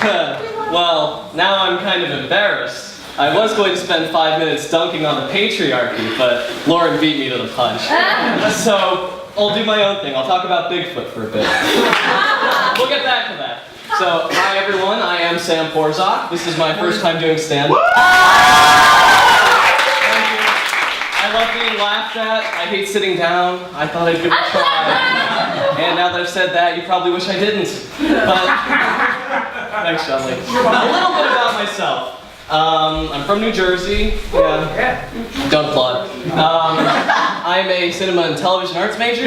Well, now I'm kind of embarrassed. I was going to spend 5 minutes dunking on the patriarchy, but Lauren beat me to the punch. So, I'll do my own thing. I'll talk about Bigfoot for a bit. We'll get back to that. So, hi everyone, I am Sam Porozok. This is my first time doing stand-up. Thank you. I love being laughed at. I hate sitting down. I thought I'd give it a try. And now that I've said that, you probably wish I didn't. But, thanks, Shelly. A little bit about myself. I'm from New Jersey. Yeah. Don't applaud. I'm a cinema and television arts major.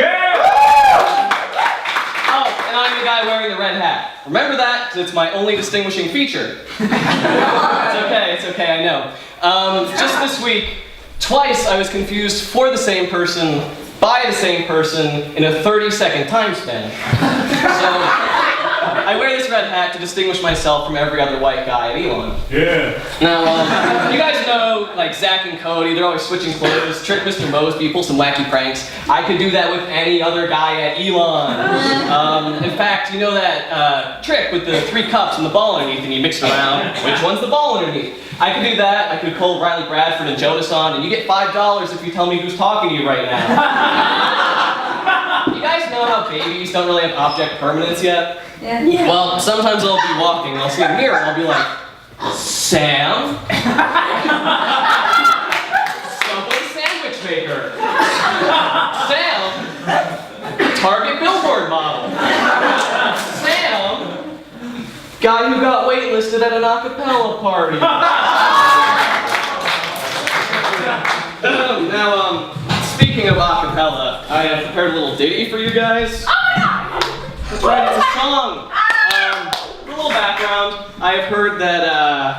Oh, and I'm the guy wearing the red hat. Remember that, because it's my only distinguishing feature. It's okay, I know. Just this week, twice I was confused for the same person, by the same person, in a 30-second time span. So, I wear this red hat to distinguish myself from every other white guy at Elon. Yeah. Now, you guys know, like, Zach and Cody, they're always switching clothes, trick Mr. Mosby, pull some wacky pranks. I could do that with any other guy at Elon. In fact, you know that trick with the 3 cups and the ball underneath, and you mix it around, which one's the ball underneath? I could do that. I could pull Riley Bradford and Jonas on, and you get $5 if you tell me who's talking to you right now. You guys know how babies don't really have object permanence yet? Yeah. Well, sometimes I'll be walking and I'll see a mirror and I'll be like, Sam? Subway sandwich maker. Sam? Target billboard model. Sam? Guy who got waitlisted at an acapella party. Now, speaking of acapella, I have prepared a little ditty for you guys. That's right, it's a song. A little background. I have heard that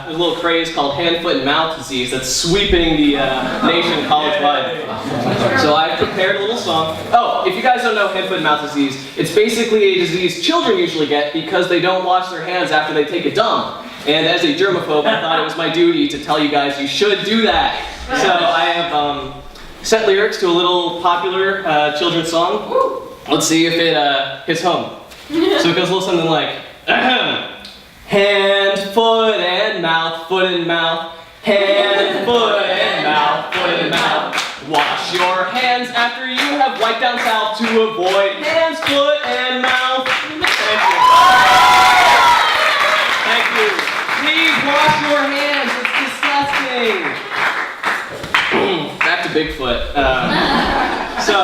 there's a little craze called hand, foot, and mouth disease that's sweeping the nation college-wide. So I've prepared a little song. Oh, if you guys don't know hand, foot, and mouth disease, it's basically a disease children usually get because they don't wash their hands after they take a dump. And as a germaphobe, I thought it was my duty to tell you guys you should do that. So I have set lyrics to a little popular children's song. Let's see if it hits home. So it goes a little something like, hand, foot, and mouth, foot and mouth. Hand, foot, and mouth, foot and mouth. Wash your hands after you have wiped down towel to avoid hands, foot, and mouth. Thank you. Thank you. Please wash your hands. It's disgusting. Back to Bigfoot. So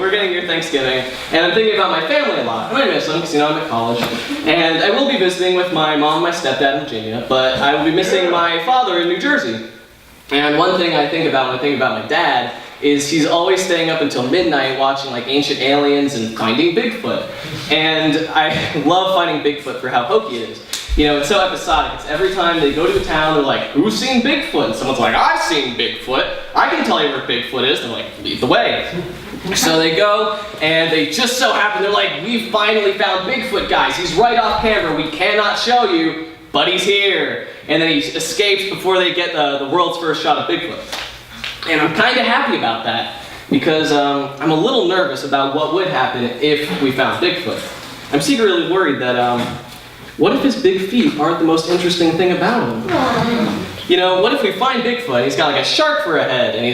we're getting near Thanksgiving, and I'm thinking about my family a lot. And I miss them because, you know, I'm at college. And I will be visiting with my mom and my stepdad in Virginia, but I will be missing my father in New Jersey. And one thing I think about when I think about my dad is he's always staying up until midnight watching like Ancient Aliens and finding Bigfoot. And I love finding Bigfoot for how hokey it is. You know, it's so episodic. It's every time they go to a town, they're like, who's seen Bigfoot? And someone's like, I've seen Bigfoot. I can tell you where Bigfoot is. They're like, lead the way. So they go, and they just so happen, they're like, we finally found Bigfoot, guys. He's right off camera. We cannot show you, but he's here. And then he escapes before they get the world's first shot of Bigfoot. And I'm kind of happy about that, because I'm a little nervous about what would happen if we found Bigfoot. I'm secretly worried that, what if his big feet aren't the most interesting thing about him? You know, what if we find Bigfoot and he's got like a shark for a head and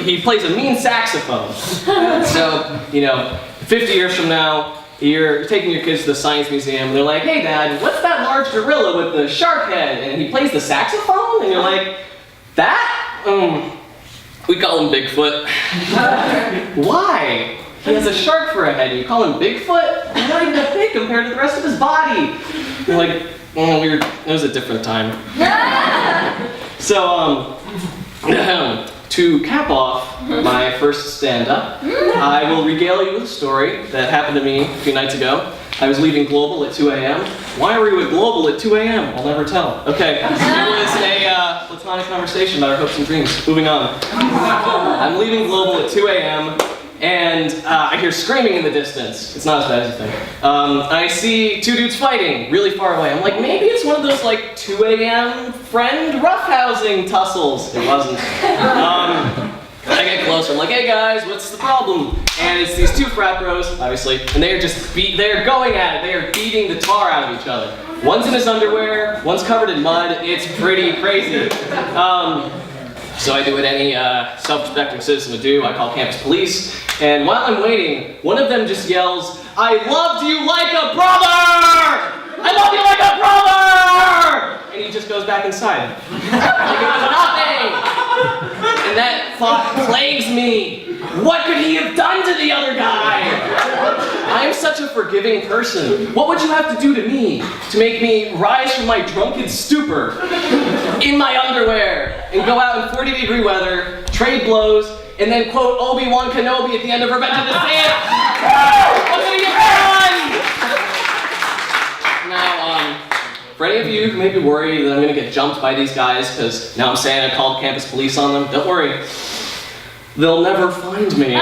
he plays a mean saxophone? So, you know, 50 years from now, you're taking your kids to the science museum and they're like, hey Dad, what's that large gorilla with the shark head? And he plays the saxophone? And you're like, that? We call him Bigfoot. Why? He has a shark for a head and you call him Bigfoot? He's not even that big compared to the rest of his body. You're like, weird. It was a different time. So, to cap off my first stand-up, I will regale you with a story that happened to me a few nights ago. I was leaving Global at 2 a.m. Why were you at Global at 2 a.m.? I'll never tell. Okay, it was a platonic conversation about our hopes and dreams. Moving on. I'm leaving Global at 2 a.m. and I hear screaming in the distance. It's not as bad as you think. I see 2 dudes fighting really far away. I'm like, maybe it's one of those like 2 a.m. friend roughhousing tussles. It wasn't. I get closer, I'm like, hey guys, what's the problem? And it's these two frat bros, obviously, and they are they're going at it. They are beating the tar out of each other. One's in his underwear, one's covered in mud. It's pretty crazy. So I do what any self-respecting citizen would do. I call campus police, and while I'm waiting, one of them just yells, I loved you like a brother! I love you like a brother! And he just goes back inside. Like it was nothing! And that thought plagues me. What could he have done to the other guy? I am such a forgiving person. What would you have to do to me to make me rise from my drunken stupor in my underwear and go out in 40-degree weather, trade blows, and then quote Obi-Wan Kenobi at the end of Revenge of the Sith? What could he have done? Now, for any of you who may be worried that I'm going to get jumped by these guys because now I'm saying I called campus police on them, don't worry. They'll never find me.